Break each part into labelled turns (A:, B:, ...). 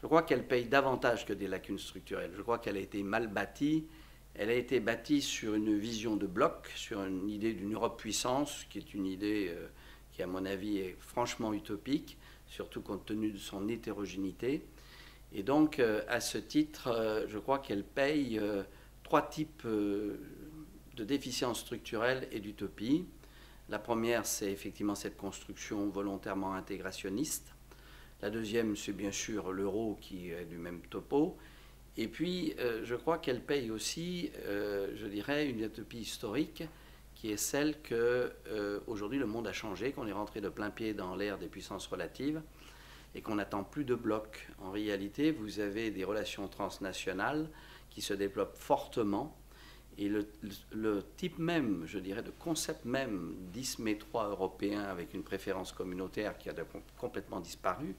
A: Je crois qu'elle paye davantage que des lacunes structurelles. Je crois qu'elle a été mal bâtie. Elle a été bâtie sur une vision de bloc, sur une idée d'une Europe puissance, qui est une idée qui, à mon avis, est franchement utopique, surtout compte tenu de son hétérogénéité. Et donc, à ce titre, je crois qu'elle paye trois types de déficiences structurelles et d'utopie. La première, c'est effectivement cette construction volontairement intégrationniste. La deuxième, c'est bien sûr l'euro qui est du même topo. Et puis, je crois qu'elle paye aussi, je dirais, une utopie historique qui est celle qu'aujourd'hui le monde a changé, qu'on est rentré de plein pied dans l'ère des puissances relatives et qu'on n'attend plus de blocs. En réalité, vous avez des relations transnationales qui se développent fortement et le type même, je dirais, de concept même d'isthme étroit européen avec une préférence communautaire qui a complètement disparu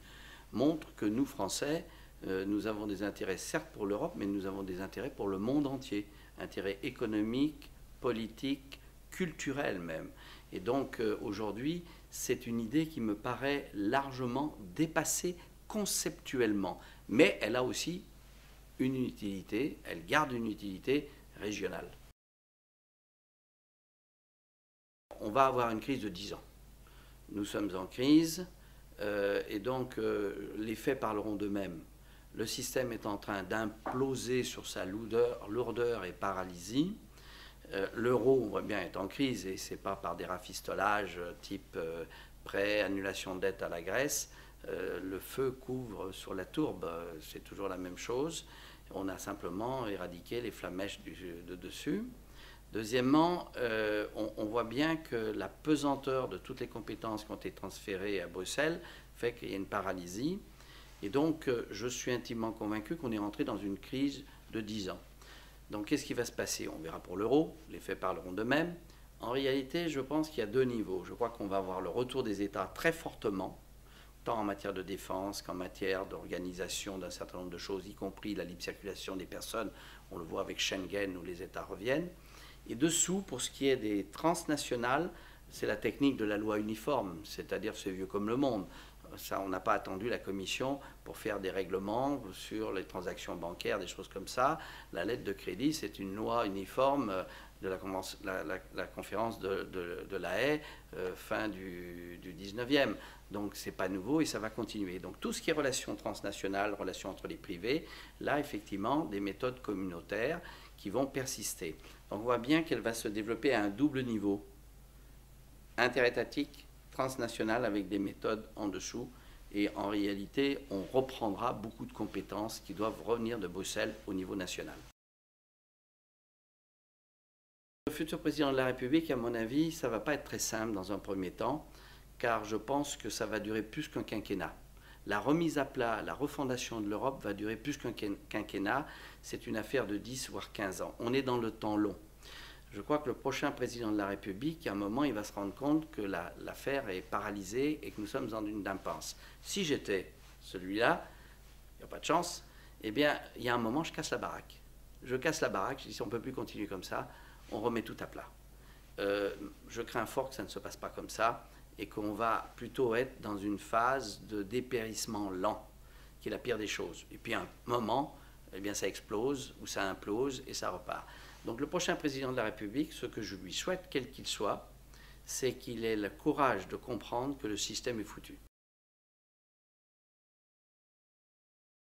A: montre que nous, Français, nous avons des intérêts certes pour l'Europe, mais nous avons des intérêts pour le monde entier, intérêts économiques, politiques, culturels même. Et donc aujourd'hui, c'est une idée qui me paraît largement dépassée conceptuellement, mais elle a aussi une utilité, elle garde une utilité régionale. On va avoir une crise de 10 ans. Nous sommes en crise et donc les faits parleront d'eux-mêmes. Le système est en train d'imploser sur sa lourdeur et paralysie. L'euro, on voit bien, est en crise et ce n'est pas par des rafistolages type prêt, annulation de dette à la Grèce. Le feu couvre sur la tourbe, c'est toujours la même chose. On a simplement éradiqué les flammèches de dessus. Deuxièmement, on voit bien que la pesanteur de toutes les compétences qui ont été transférées à Bruxelles fait qu'il y a une paralysie. Et donc, je suis intimement convaincu qu'on est rentré dans une crise de 10 ans. Donc, qu'est-ce qui va se passer? On verra pour l'euro, les faits parleront d'eux-mêmes. En réalité, je pense qu'il y a deux niveaux. Je crois qu'on va avoir le retour des États très fortement, tant en matière de défense qu'en matière d'organisation d'un certain nombre de choses, y compris la libre circulation des personnes. On le voit avec Schengen où les États reviennent. Et dessous, pour ce qui est des transnationales, c'est la technique de la loi uniforme, c'est-à-dire c'est vieux comme le monde. Ça, on n'a pas attendu la Commission pour faire des règlements sur les transactions bancaires, des choses comme ça. La lettre de crédit, c'est une loi uniforme de la conférence de La Haye, fin du 19e. Donc, ce n'est pas nouveau et ça va continuer. Donc, tout ce qui est relations transnationales, relations entre les privés, là, effectivement, des méthodes communautaires qui vont persister. Donc, on voit bien qu'elle va se développer à un double niveau, interétatique, transnationale, avec des méthodes en dessous. Et en réalité, on reprendra beaucoup de compétences qui doivent revenir de Bruxelles au niveau national. Le futur président de la République, à mon avis, ça ne va pas être très simple dans un premier temps, car je pense que ça va durer plus qu'un quinquennat. La remise à plat, la refondation de l'Europe va durer plus qu'un quinquennat. C'est une affaire de 10 voire 15 ans. On est dans le temps long. Je crois que le prochain président de la République, à un moment, il va se rendre compte que l'affaire est paralysée et que nous sommes dans une impasse. Si j'étais celui-là, il n'y a pas de chance, eh bien, il y a un moment, je casse la baraque. Je casse la baraque, je dis si on ne peut plus continuer comme ça, on remet tout à plat. Je crains fort que ça ne se passe pas comme ça et qu'on va plutôt être dans une phase de dépérissement lent, qui est la pire des choses. Et puis à un moment, eh bien, ça explose ou ça implose et ça repart. Donc le prochain président de la République, ce que je lui souhaite, quel qu'il soit, c'est qu'il ait le courage de comprendre que le système est foutu.